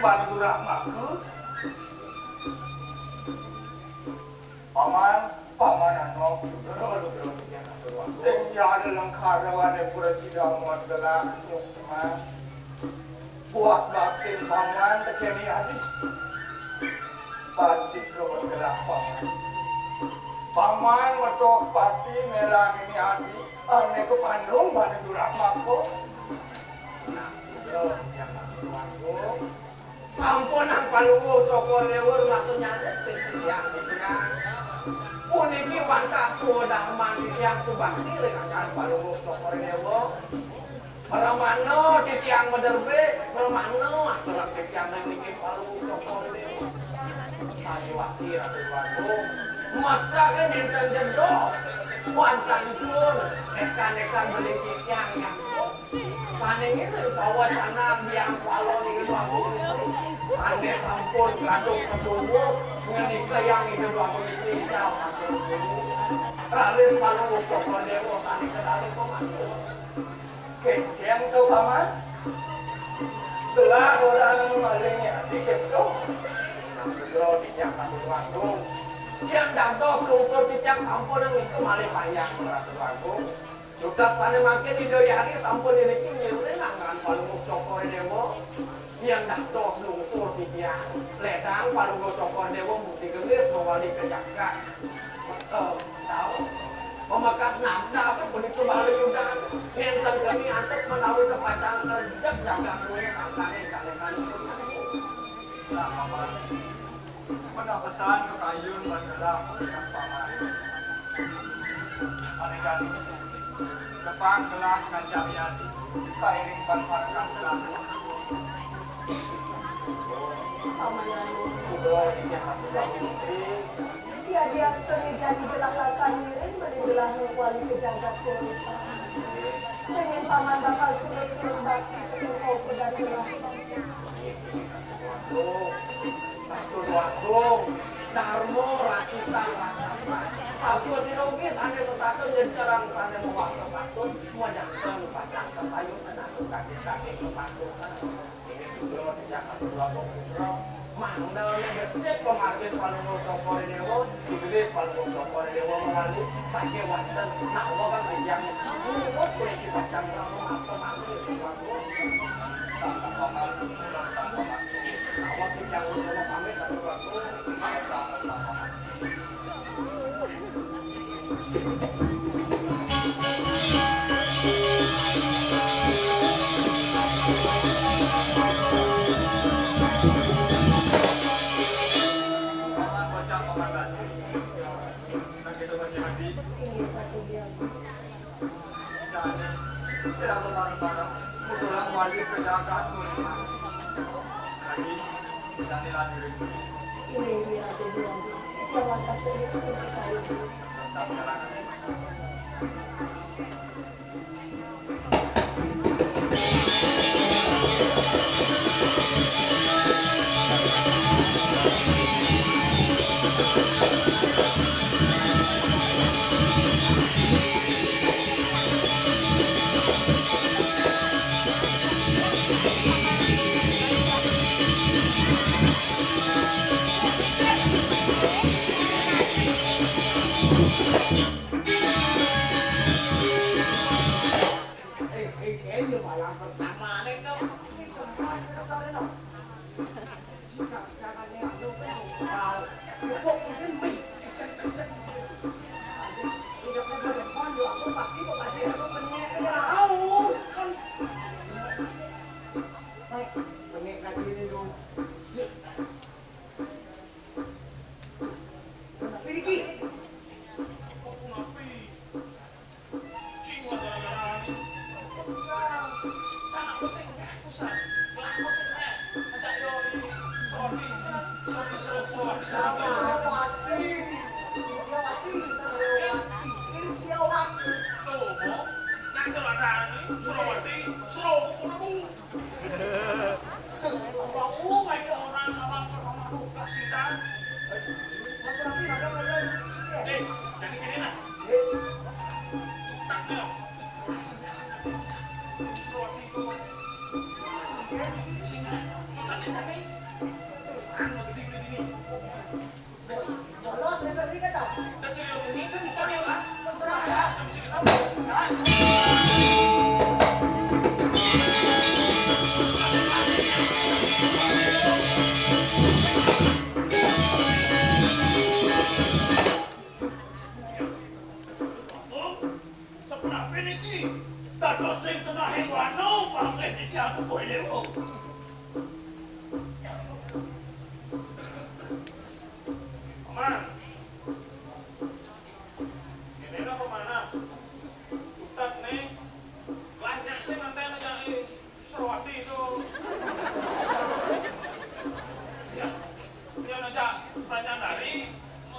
bantu rahmaku. Paman ano, sing yada lang karawan ay pura sidang mo adalah yung sama. Buat bakit paman keceni adik. Pasti kau adalah paman. Paman matok pati melang ini adik. Ane ko pandong bantu rahmaku. Sampun ang palungo toko lewur maksudnya yang dengan puniki wanta sudah mandi yang subakti dengan palungo toko lewur meramano titiang mederbe meramano aturan titiang memiliki palungo toko lewur sari wakti ratu wago masa kan dinten jendok wanta pun ekan beli titiang yang saneng itu bawa tanah yang palon itu aku ane sampun kadung ketemu ngenika yang itu aku istri jauh ralis palung pokok dewo saneng kedali komando Kekeng tu paman. Telah orang malingnya dikit tu. segera dijak satu waktu yang dantos lungsur dijak sampun yang itu malih sayang ratu agung sudah sana makin didoyari sampun diriki nyuruhin anggaran palung cokor dewo yang dantos lungsur dijak ledang palung cokor dewo bukti gelis mewali kejakat tahu memakas nafna apa pun itu baru juga enten kami antek menawi kepacang terjak jaga kue angkane kali-kali Mana pesan ke kayun adalah yang paman. Aneh-aneh depan gelah kancang yati kairing panfarkan gelah. Ya dia setengah jadi gelah lakan miring beri gelah wali kejagat kurita. Pengen paman bakal sulit-sulit bakti kau pedar gelah. Agung, Darmo, Racitan, Sabtu sinogis ane setatun jadi terang sana mewak sepatun menjangkang pacang kesayung menatu kaki-kaki sepatun ini juga tidak satu dua bongkro mandalnya becek pemargin paling utopor dewo dibeli paling utopor dewo mewali sakit wancan nak wakan yang menurut kulit pacang ramu apa nanti sepatun tanpa paman tanpa mati awak yang sama pamit satu waktu Wali kejagat lagi dan dilanjut Ini ada bilang jangan kasih itu kayu. tetap jalan. Sini,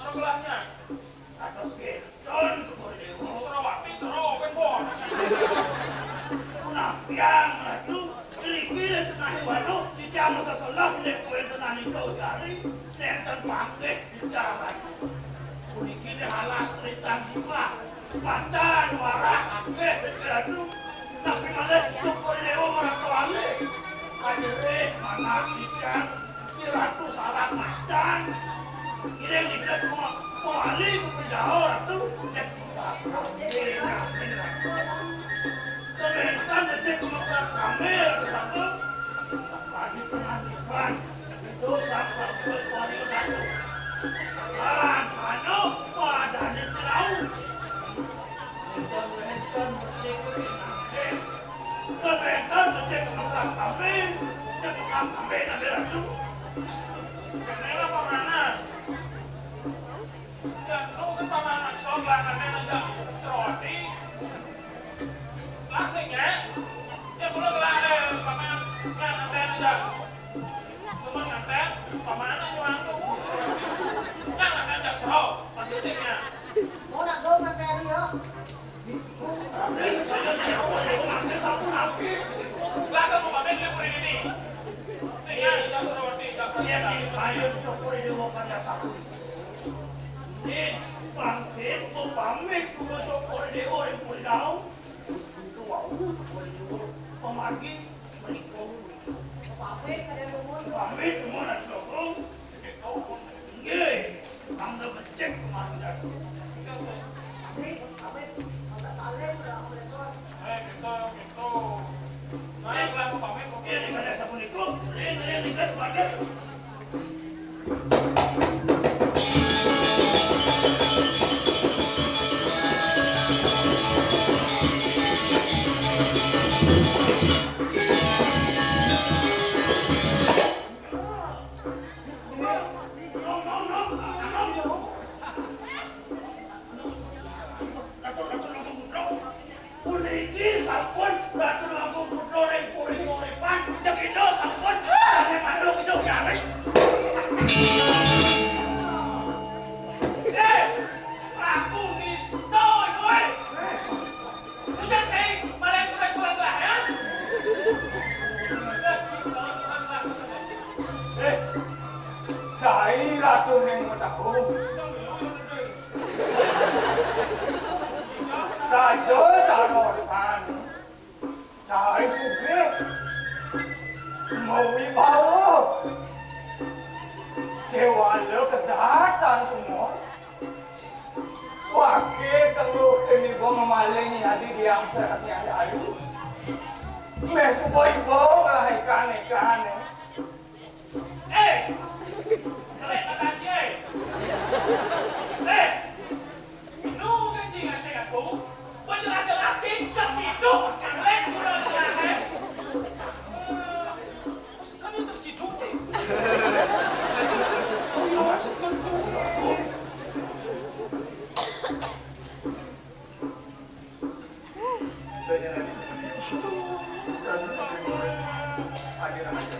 sebelahnya. Atas gedon Dewa. Serawati, serowen bon. Kunampiang ratu, pilih-pilih tengah wano, di jaman seselah di kuen tenani kau jari, nenten panggih di jalan. Kunikini halas teritan lima, pandan warah akeh berjadu, tapi malah syukur Dewa meratuale. Kajereh mana ikan, di ratu salah macan. Ini kita semua wali berjauh ratu, cek Kementan ngecek kemekran kamera satu pagi pengantikan itu sampai bos wali satu dan anu wadahnya selau Kementan ngecek kemekran kamera cek kemekran kamera satu Kenapa pamana? Dan lu kan pamana sebelah kanan aja Serawati. Langsingnya, ya boleh kelihatan paman nganten aja. Cuma nganten, paman nyuang tuh. Yang nganten aja serau, pas langsingnya. Mau nak go nganten yo. ini sekalian Dewa ngantin satu nabi Laga mau pamer libur ini. Sehingga yang Serawati tak Iya, kelihatan. kayu syukur Dewa karya satu ini bangkit tuh pamit kudu syukur Dewa yang pulidau itu wau syukur Dewa pemagi berikut Pamit kada lumur. pamit semua nak syukur iya anda becek kemarin jatuh Pamit, pamit. Ada talen dah mereka. Gitu. Naik lah mau pamer kok. iya di mana sabun itu ini gas bagai Aku nistoy kowe. Lu jangan kayak malah kurang-kurang lah ya. Cai ratu ning mataku. Sajo canotan. Cai suge. Mau wibawa. Dewa lo kedatan semua. Wake sanggup ini gua memalengi hadi diam beratnya lalu. Mesu boy lah ikan. Kelek katanya. Lu kencing ngasih aku. Jelas-jelas tidak ciduk. Kelek kurang jelas. Kan itu terciduk deh. Banyak lagi sebenarnya. Satu tapi boleh. Hadir aja.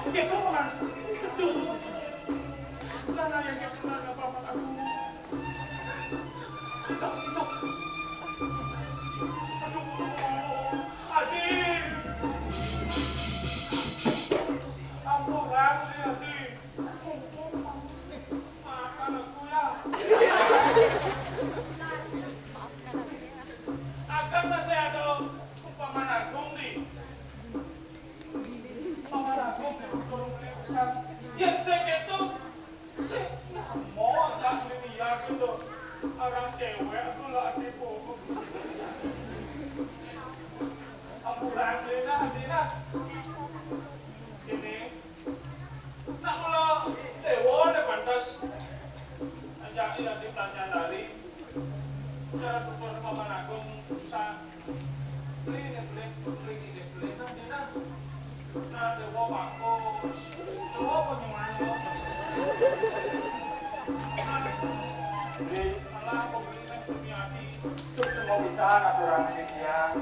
Gitu kan. Aduh. Lana yang gitu lah apa-apa aku. Ciduk. Aduh. Adik. Ampuran li adik. Makan aku ya. Akan masih ada Paman Agung nih. Paman Agung yang tolong urusan. Yang saya itu, saya mau jangan ya gitu. Orang cewek aku lah adik fokus. Ampuran Dina. Ini, nak mula Dewa ada pantas. Ajak dia di pelajari. Cara tutur Paman Agung sa beli nah Dewa bagus Dewa penyumanyo Beli malah aku beli demi hati sub semua bisa aturan pikian.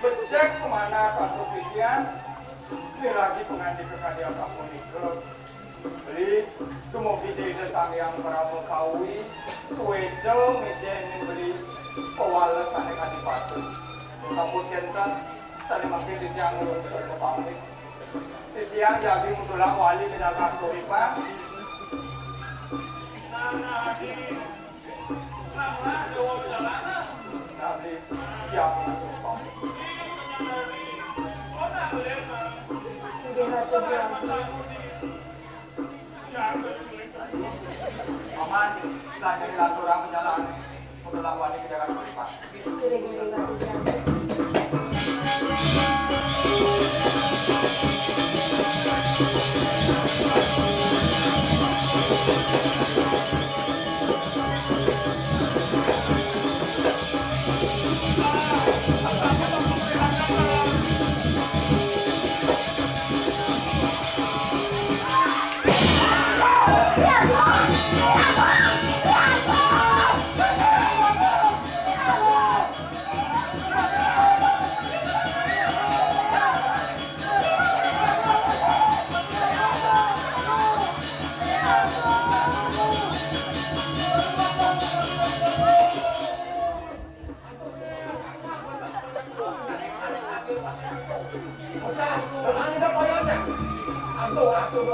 Becek kemana satu pikian? Ini lagi penganti kesadia sapunika. Beli dumugi dede Sang-Hyang Prabu Kawi suwejo ngejen beli pewales sanek adipati. Sampun kenten tadi makin titiang lungsur ke pamit. Titiang jadi mutulang wali kedagang kuripan. Nah, di Nama Dewa Jalana. Nabi siap langsung pamit. Inggih Ratu Jampi. Aman, belajar di lanturang perjalanan mutulang wali kedagang kuripan. Inggih Ratu Jampi.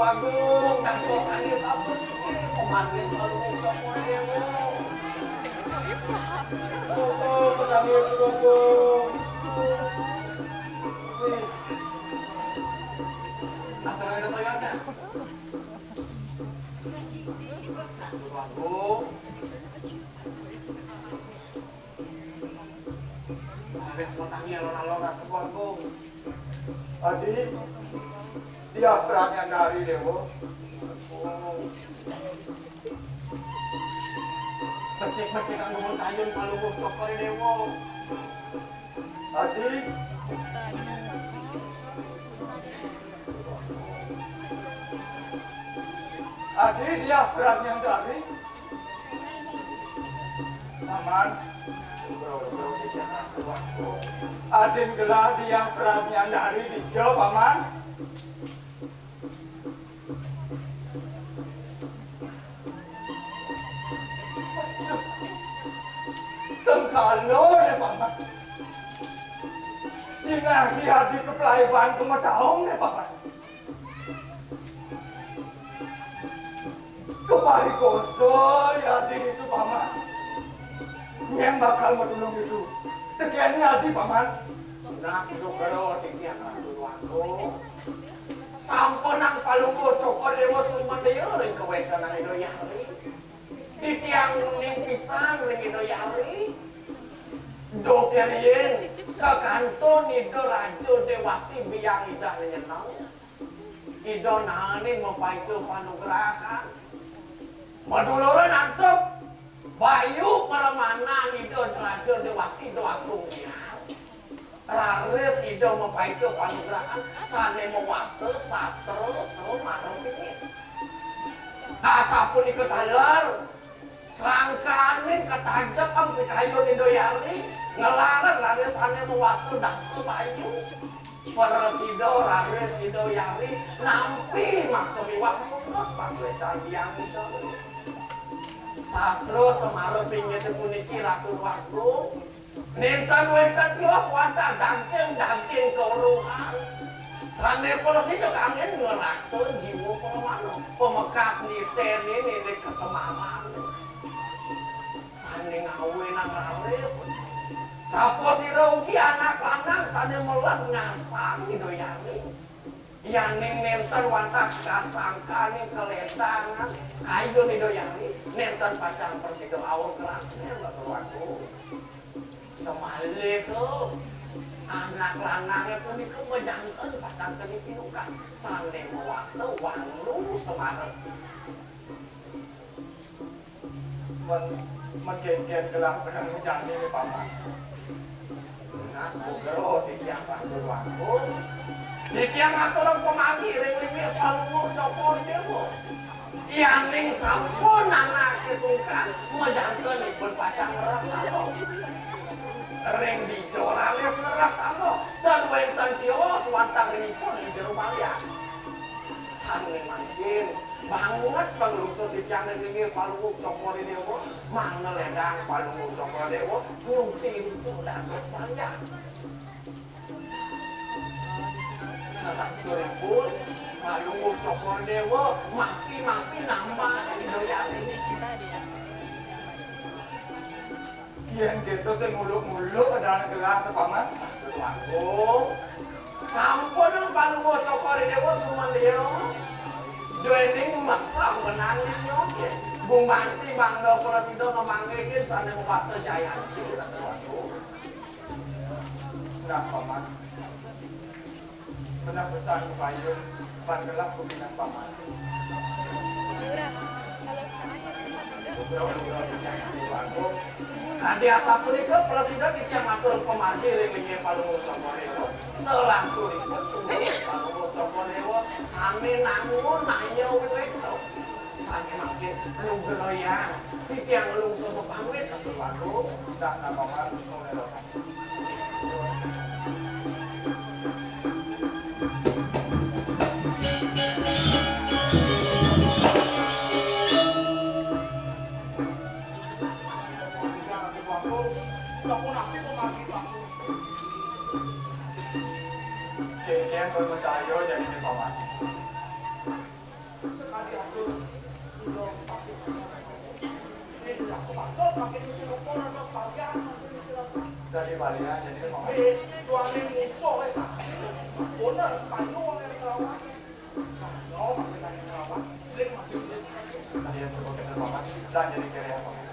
Agung, dan kok angin apa nih? Pemanggil kalau mau Cokoredewo. Pemanggil Agung. Antara ada Toyota. Agung. Habis petangnya lona-lona ke Agung. Adi, dia perannya dari Dewo. Becek-becek ang ngomong tayo palubog Cokoredewo. Adi, Adi dia perannya dari. Aman. Adin gelah dia perannya dari di Jawa, Paman. Sengkalo deh, Paman. Sinagi hadi kepelaiban kemetahong deh, Paman. Kepari koso ya Adin itu, Paman. Yang bakal menolong itu. Tekian ini hati, Paman. Nah, sugero tinggian ratu aku. Sampun ang palunggo Cokoredewo sumandayo ring kewetan ang Idoyari. Titiang ning pisan ring Idoyari. Do kerien sakanton Ido Rajo Dewati biang idah nyenau. Ido nani mempaitu panugrahan. Maduluran antep Bayu permana Ido Rajo Dewati do agungnya. Raris Ido mempaitu panugrahan sane mewaste sastra semarang ini. Asapun ikut halar sangkanin ketajak ang pikayon Idoyari ngelarang Raris ane mewaste dasu Bayu. Para Ido Raris Idoyari nampi maktumiwak pas wecandiang itu. Sastro Semarang pinggir puniki Ratu Wagung. Nintan tios wanda dangking keuruhan. Sane polisi juga angin ngelakson jiwa permano. Pemekas niten ini kesemaman. Sane ngawe nang Raris. Sapo sirauki anak lanang sane melat ngasang Idoyari. Yang nenten wanda kasangka nih keletangan. Kayu Idoyari. Nenten pacang persido awal kerasnya Ratu Wagung. Semale ke anak lanangnya pun itu menjantan pacang kenipinukan sane mewaste wanu Semarang. Menjadikan gelang pedang hujan ini, Paman. Nah, sugero tiang Ratu Wagung. Tiang aturang pemagi ring-ringnya palungo Cokoredewo. Yaning sampun anak kesungkan menjantan pun pacang ngerak ring di Joralis nerak tamo dan wenten tios wantang ringipun di jero yang negeri Palunguk Cokori Dewo, Mang Ledang Palunguk Cokori Dewo, Ngumtim dan Berbayar. Setelah 2000, Palunguk Cokori Dewo, makin nambah di doyan ini. Yang gitu sih muluk-muluk ada gelar tepaman. Aku sampun Palunguk Cokori Dewo Sumandeo. Dwening mesam menangis nyoke. Bung Banti Bang Do Presiden memanggikin sana Wasta Jayanti. Nah, paman. Benar besar payung pangelah pembinaan paman. Kadi asapun itu Presiden yang ngatur pemanggil yang Palunguk Cokori Dewo. Selaku ribut Palunguk Cokori Dewo. Sami nangun nanya itu. Sami makin lu geloyang. Yang lu susu pamit ke Palunguk. Nah, paman mulai loh. Kayaknya bermentayo jadi paman. Sekali aku belum pakai. Ini aku pakai itu orang nak bagian. Dari Balian jadi paman. Tuan ini musuh esa. Benar kayu yang terawat. Kalau pakai dari terawat, dia makin Tadi yang sebagai paman dan jadi kira paman.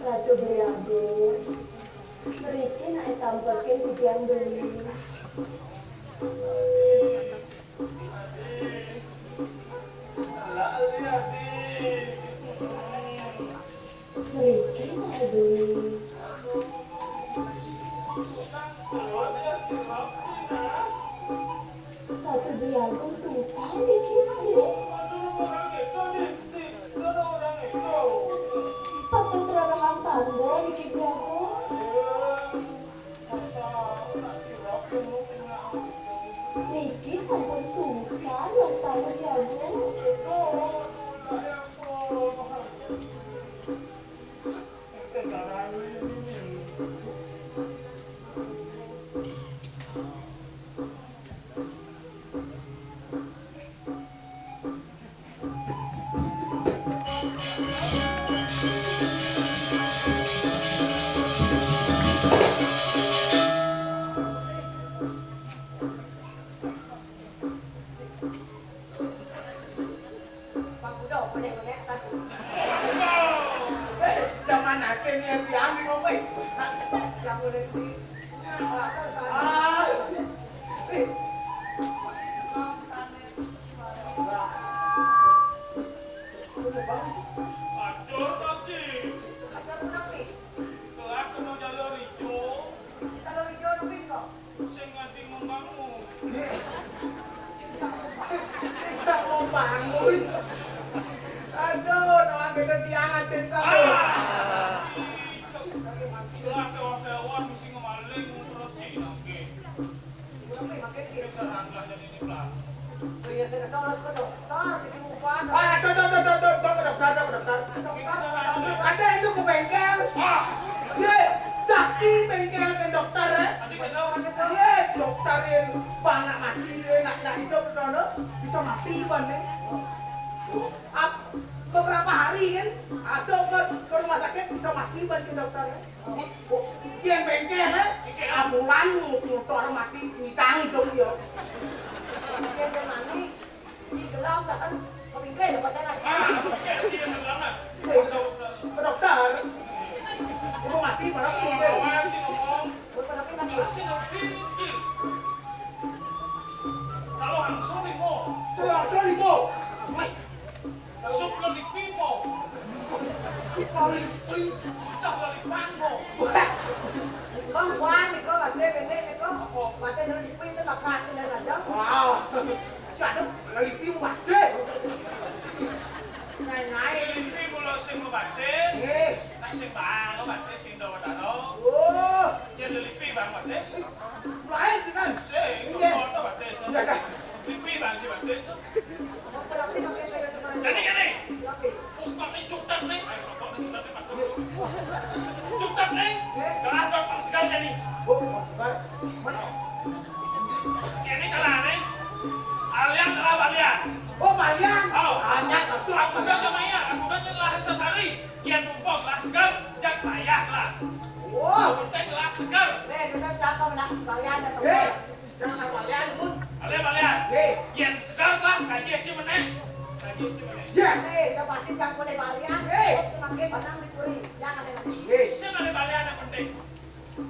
Ratu Briago, mereka nak tampilkan titian beli. Mereka nak beli. Ratu Briago suka bikin patut terang tanda di Briago. Niki sampun suka lestari Briago. Jangan akhirnya diambil ngomong. Yang udah di. Aduh, tapi kelak kena jalur hijau, sing nganti membangun. Kita mau bangun. Aduh, nama kita tiangan tentang. Kelak kewan-kewan mesti ngemaling menurut Cina, oke. Kita rangkah jadi ini kelak. Dokter. Ada itu ke bengkel. Ah, Ya dokter yang banyak mati, nak hidup dono bisa mati ban nih. Beberapa hari kan, masuk ke rumah sakit bisa mati ban ke dokternya. Kian bengkel ya, ambulan motor mati ngitang hidup dia. Kian mani di gelam kan kepingkai dapat jalan. Ke dokter, ibu mati malah kepingkai. Kalau ang sorry mo, Sorry mo, sup lalipi mo, paling ucap lalipan mo. Có quan thì có bà kê bên đây thì có bà kê nó đi pin tới bà phạt cho nên là giống. wow, chả đâu là phim mặt đấy. Này này, Lalipi mo lang sing mabates, nghe, nak sing ba mabates king daw tano. ô, Yan lalipi ba mabates? lái cái này, Say, kung mo mabates. dạ đây, Lalipi ba si mabates? Tapi pakai kê bên đây. Gani. Tapi Kung kami cutan ni, ay kung kami cutan ni, kalah daw pang sigal ni. ô, vậy, mana? Kini kalah ni, alian kalah balian. Ô Marian, Oh, nyat tu aku dah kemaya, aku dah lahan sesari. Kian tumpok lah segar, jak payah lah. wow, Penting lah segar. đây người ta cho con đặt kalian cho tụi nghe, tôi. jangan Marian pun, Alian balian. nghe, Kian segar lah, kaji si meneh. Kaji si meneh. yes, Đây, cho bà xin căng con này kalian. Hey. Cuma kê bà năng đi puri, jangan ada nanti. nghe, Siapa ni balian yang penting?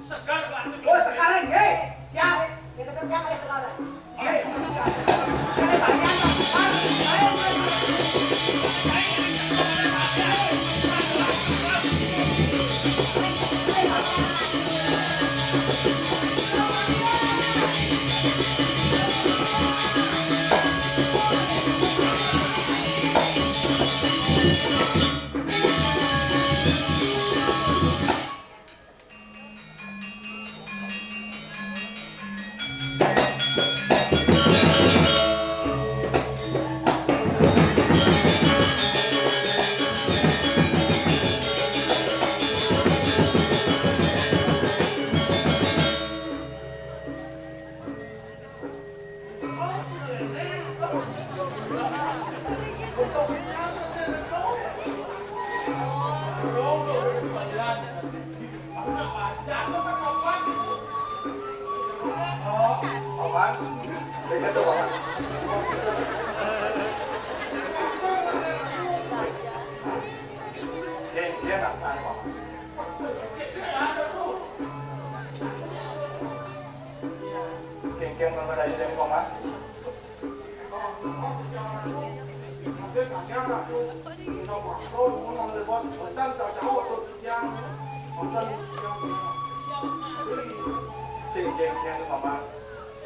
Segar lah. ô sekarang nghe, Siap, kita kan jangan ada sekarang. nghe, Ini Marian, Paman, lihat tuh paman. Dia nasan paman. Kengkeng mengenai jadi paman. cái cả nhà là tôi bảo tôi muốn làm người boss ở chân cháu cháu tôi giang ở chân Si kengkeng tuh paman.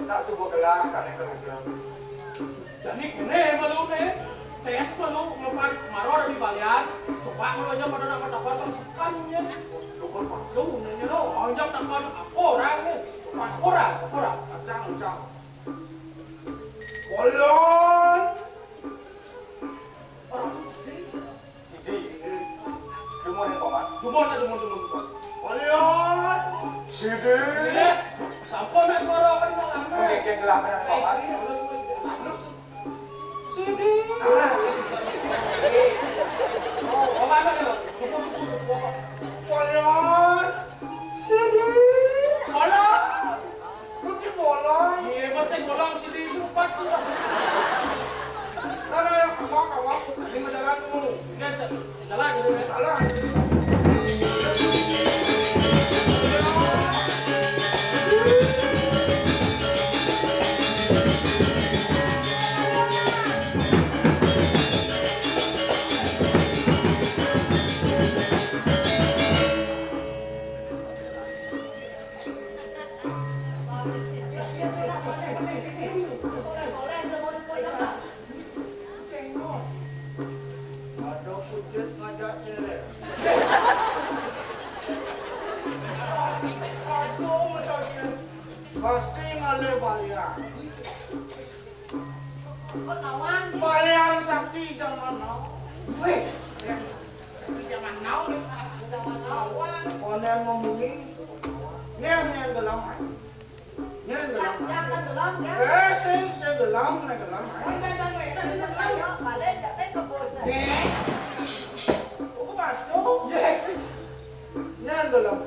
Tak sebuah gelang karena kerja. jadi kene malu ne, tes malu ngepan maror di balian, coba kalau aja pada nak dapat sekannya, dukun palsu nanya lo, anjak takkan orang nih, orang, Cang. Bolon. orang sedih, Sidi, demon ya paman. cuma. Bolon. Sidi. Sampai nak suara kan lama. Kengkeng gelang karena paman. Sini. Oh, mana lo? Bolon. Sini. Mana? Lucu bolon. Iya, macam bolang sini sempat tu. Sana yang kawak. Ini jalan dulu. Ini jalan gitu ya. Jalan. Ada sujud ngajak cewek. Aduh, masa dia pasti ngalih balian. Có kawan. Balian sakti jangan nau. Weh, sakti jangan nau nih. Kawan kawan. Còn em ngomongin, nghe gelang. Nghe gelang. gelam ya. Saya gelam, naik gelam. Oh, dan eta dina gelam. Ayo, balik teh ke bosan. Eh. Oh, masuk. Nyan gelam.